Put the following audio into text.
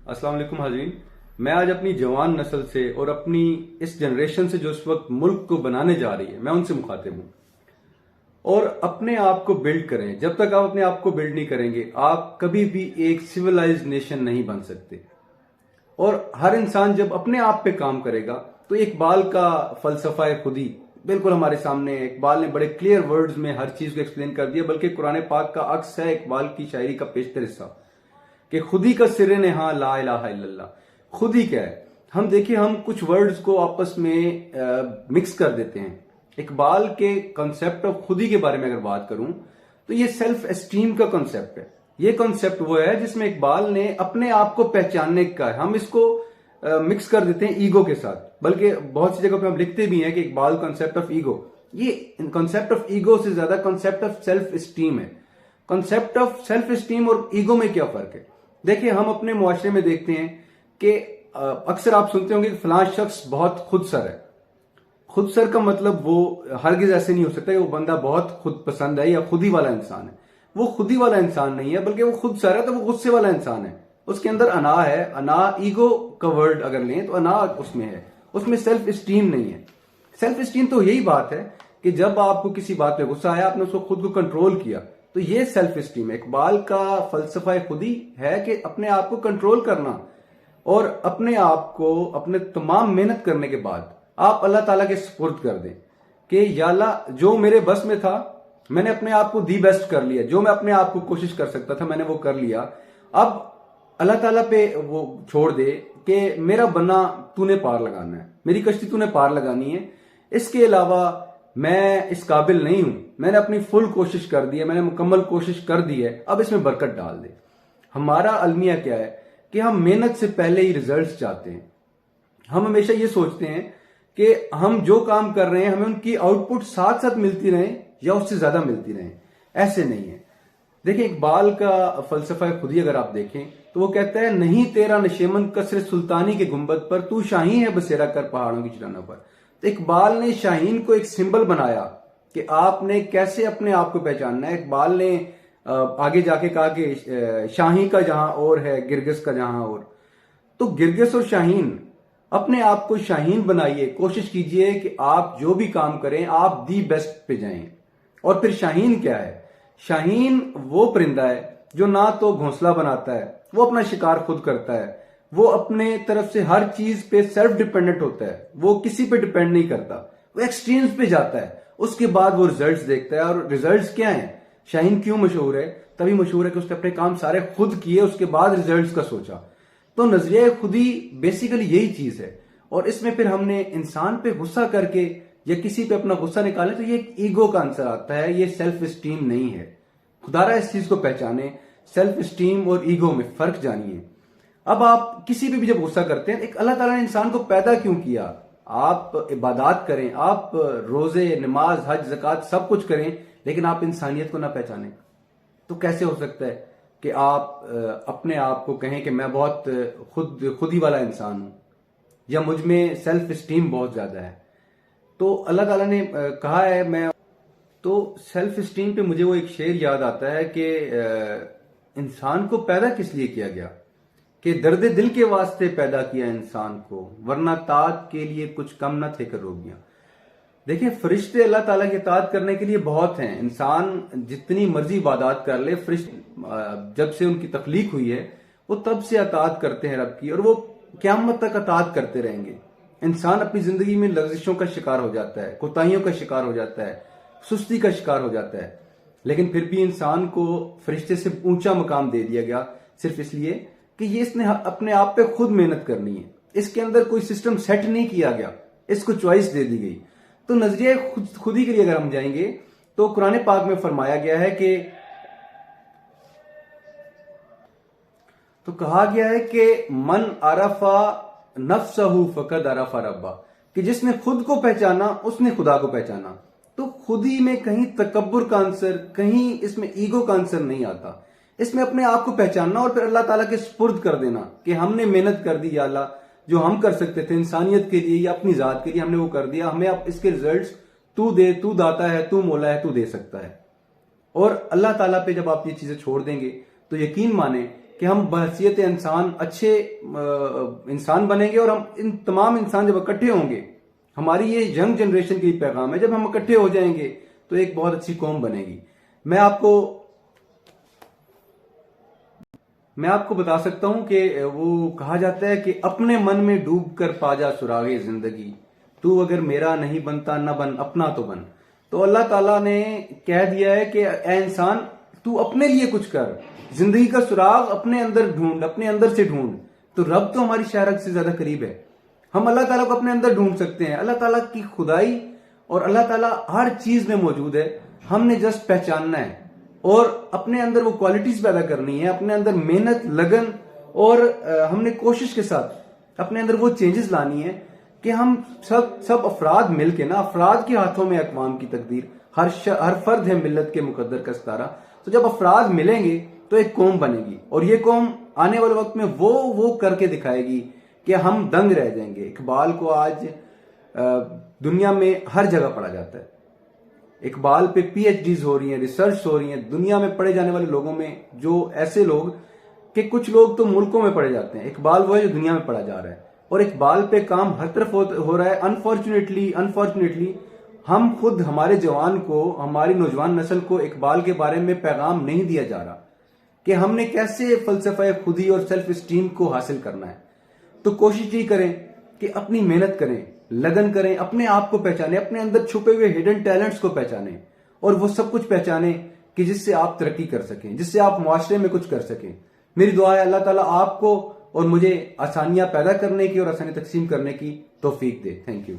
अस्सलाम वालेकुम हाज़रीन। मैं आज अपनी जवान नस्ल से और अपनी इस जनरेशन से जो इस वक्त मुल्क को बनाने जा रही है, मैं उनसे मुखातिब हूं। और अपने आप को बिल्ड करें। जब तक आप अपने आप को बिल्ड नहीं करेंगे, आप कभी भी एक सिविलाइज्ड नेशन नहीं बन सकते। और हर इंसान जब अपने आप पे काम करेगा, तो इकबाल का फलसफा खुदी बिल्कुल हमारे सामने है। इकबाल ने बड़े क्लियर वर्ड्स में हर चीज को एक्सप्लेन कर दिया, बल्कि कुरान पाक का अक्स है इकबाल की शायरी का पेशतर हिस्सा कि खुदी का सिर नेहा ला इलाहा इल्लल्लाह। खुदी क्या है? हम देखिए, हम कुछ वर्ड्स को आपस में मिक्स कर देते हैं। इकबाल के कॉन्सेप्ट ऑफ खुदी के बारे में अगर बात करूं, तो ये सेल्फ एस्टीम का कॉन्सेप्ट है। ये कॉन्सेप्ट वो है जिसमें इकबाल ने अपने आप को पहचानने का है। हम इसको मिक्स कर देते हैं ईगो के साथ, बल्कि बहुत सी जगह पे हम लिखते भी हैं कि इकबाल कॉन्सेप्ट ऑफ ईगो। ये कॉन्सेप्ट ऑफ ईगो से ज्यादा कॉन्सेप्ट ऑफ सेल्फ एस्टीम है। कॉन्सेप्ट ऑफ सेल्फ एस्टीम और ईगो में क्या फर्क है? देखिए, हम अपने मुआशरे में देखते हैं कि अक्सर आप सुनते होंगे कि फलां शख्स बहुत खुदसर है। खुदसर का मतलब वो हरगिज ऐसे नहीं हो सकता कि वो बंदा बहुत खुद पसंद है या खुदी वाला इंसान है। वो खुदी वाला इंसान नहीं है, बल्कि वो खुदसर है, तो वो गुस्से वाला इंसान है। उसके अंदर अना है। अना ईगो का वर्ड अगर लें तो अना उसमें है, उसमें सेल्फ स्टीम नहीं है। सेल्फ स्टीम तो यही बात है कि जब आपको किसी बात पे गुस्सा आया, आपने उसको खुद को कंट्रोल किया, तो ये सेल्फ स्टीम है। इकबाल का फलसफा खुदी है कि अपने आप को कंट्रोल करना, और अपने आप को अपने तमाम मेहनत करने के बाद आप अल्लाह ताला के सुपुर्द कर दें कि या अल्लाह, जो मेरे बस में था मैंने अपने आप को दी बेस्ट कर लिया। जो मैं अपने आप को कोशिश कर सकता था मैंने वो कर लिया। अब अल्लाह ताला पे वो छोड़ दे कि मेरा बन्ना तूने पार लगाना है, मेरी कश्ती तूने पार लगानी है। इसके अलावा मैं इस काबिल नहीं हूं। मैंने अपनी फुल कोशिश कर दी है, मैंने मुकम्मल कोशिश कर दी है, अब इसमें बरकत डाल दे। हमारा अलमिया क्या है कि हम मेहनत से पहले ही रिजल्ट्स चाहते हैं। हम हमेशा ये सोचते हैं कि हम जो काम कर रहे हैं हमें उनकी आउटपुट साथ साथ मिलती रहे या उससे ज्यादा मिलती रहे। ऐसे नहीं है। देखिए, इकबाल का फलसफा खुदी अगर आप देखें तो वो कहता है, नहीं तेरा नशेमन कसरे सुल्तानी के गुंबद पर, तू शाही है बसेरा कर पहाड़ों की चट्टानों पर। तो इकबाल ने शाहीन को एक सिंबल बनाया कि आपने कैसे अपने आप को पहचानना है। इकबाल ने आगे जाके कहा कि शाही का जहां और है, गिरगिस का जहां और। तो गिरगिस और शाहीन, अपने आप को शाहीन बनाइए। कोशिश कीजिए कि आप जो भी काम करें आप दी बेस्ट पे जाएं। और फिर शाहीन क्या है? शाहीन वो परिंदा है जो ना तो घोंसला बनाता है, वो अपना शिकार खुद करता है, वो अपने तरफ से हर चीज पे सेल्फ डिपेंडेंट होता है, वो किसी पे डिपेंड नहीं करता, वो एक्सट्रीम्स पे जाता है। उसके बाद वो रिजल्ट्स देखता है। और रिजल्ट्स क्या हैं? शाहीन क्यों मशहूर है? तभी मशहूर है कि उसने अपने काम सारे खुद किए, उसके बाद रिजल्ट्स का सोचा। तो नजरिया खुदी बेसिकली यही चीज है। और इसमें फिर हमने इंसान पे गुस्सा करके या किसी पे अपना गुस्सा निकाले तो ये एक ईगो का आंसर आता है, ये सेल्फ स्टीम नहीं है। खुदारा इस चीज को पहचाने, सेल्फ स्टीम और ईगो में फर्क जानिए। अब आप किसी पे भी जब गुस्सा करते हैं, एक अल्लाह ताला ने इंसान को पैदा क्यों किया? आप इबादत करें, आप रोजे, नमाज, हज, ज़कात सब कुछ करें, लेकिन आप इंसानियत को ना पहचानें, तो कैसे हो सकता है कि आप अपने आप को कहें कि मैं बहुत खुदी वाला इंसान हूं या मुझ में सेल्फ स्टीम बहुत ज्यादा है? तो अल्लाह ताला ने कहा है, मैं तो सेल्फ स्टीम पे मुझे वो एक शेर याद आता है कि इंसान को पैदा किस लिए किया गया? कि दर्द दिल के वास्ते पैदा किया इंसान को, वरना तात के लिए कुछ कम न थे कर रोगियां। देखिए, फरिश्ते अल्लाह ताला की इताअत करने के लिए बहुत हैं। इंसान जितनी मर्जी इबादत कर ले, फरिश्ते जब से उनकी तख्लीक हुई है वो तब से इताअत करते हैं रब की, और वो क़यामत तक इताअत करते रहेंगे। इंसान अपनी जिंदगी में लग़ज़िशों का शिकार हो जाता है, कोताहियों का शिकार हो जाता है, सुस्ती का शिकार हो जाता है, लेकिन फिर भी इंसान को फरिश्ते से ऊंचा मकाम दे दिया गया, सिर्फ इसलिए कि ये इसने अपने आप पे खुद मेहनत करनी है। इसके अंदर कोई सिस्टम सेट नहीं किया गया, इसको चॉइस दे दी गई। तो नजरिया खुदी के लिए अगर हम जाएंगे तो कुरान पाक में फरमाया गया है कि, तो कहा गया है कि मन अरफा नफ्सहू फकद अरफा रब्बा, कि जिसने खुद को पहचाना उसने खुदा को पहचाना। तो खुदी में कहीं तकब्बुर का आंसर, कहीं इसमें ईगो का आंसर नहीं आता। इसमें अपने आप को पहचानना और फिर अल्लाह ताला के सुपुर्द कर देना कि हमने मेहनत कर दी, या अल्लाह जो हम कर सकते थे इंसानियत के लिए या अपनी जात के लिए हमने वो कर दिया, हमें अब इसके रिजल्ट्स तू दे, तू दाता है, तू मौला है, तू दे सकता है। और अल्लाह ताला पे जब आप ये चीजें छोड़ देंगे तो यकीन माने कि हम बहसीयत इंसान अच्छे इंसान बनेंगे, और हम इन तमाम इंसान जब इकट्ठे होंगे, हमारी ये यंग जनरेशन की पैगाम है, जब हम इकट्ठे हो जाएंगे तो एक बहुत अच्छी कौम बनेगी। मैं आपको बता सकता हूं कि वो कहा जाता है कि अपने मन में डूब कर पा जा सुरागे जिंदगी, तू अगर मेरा नहीं बनता न बन अपना तो बन। तो अल्लाह ताला ने कह दिया है कि ए इंसान, तू अपने लिए कुछ कर, जिंदगी का सुराग अपने अंदर ढूंढ, अपने अंदर से ढूंढ। तो रब तो हमारी शायरत से ज्यादा करीब है, हम अल्लाह ताला को अपने अंदर ढूंढ सकते हैं। अल्लाह ताला की खुदाई और अल्लाह ताला हर चीज में मौजूद है, हमने जस्ट पहचानना है और अपने अंदर वो क्वालिटीज पैदा करनी है, अपने अंदर मेहनत, लगन और हमने कोशिश के साथ अपने अंदर वो चेंजेस लानी है कि हम सब अफराद मिलके ना, अफराद के हाथों में अक़वाम की तकदीर, हर फर्द है मिल्लत के मुकद्दर का सितारा। तो जब अफराद मिलेंगे तो एक कौम बनेगी, और ये कौम आने वाले वक्त में वो करके दिखाएगी कि हम दंग रह जाएंगे। इकबाल को आज दुनिया में हर जगह पढ़ा जाता है, इकबाल पे पीएचडीज हो रही हैं, रिसर्च हो रही हैं दुनिया में पढ़े जाने वाले लोगों में, जो ऐसे लोग कि कुछ लोग तो मुल्कों में पढ़े जाते हैं। इकबाल वो है जो दुनिया में पढ़ा जा रहा है, और इकबाल पे काम हर तरफ हो रहा है। अनफॉर्चुनेटली हम खुद, हमारे जवान को, हमारी नौजवान नस्ल को इकबाल के बारे में पैगाम नहीं दिया जा रहा कि हमने कैसे फलसफा खुदी और सेल्फ स्टीम को हासिल करना है। तो कोशिश ये करें कि अपनी मेहनत करें, लगन करें, अपने आप को पहचानें, अपने अंदर छुपे हुए हिडन टैलेंट्स को पहचानें, और वो सब कुछ पहचानें कि जिससे आप तरक्की कर सकें, जिससे आप मुआशरे में कुछ कर सकें। मेरी दुआ है अल्लाह ताला आपको और मुझे आसानियां पैदा करने की और आसानी तकसीम करने की तौफीक दे। Thank you.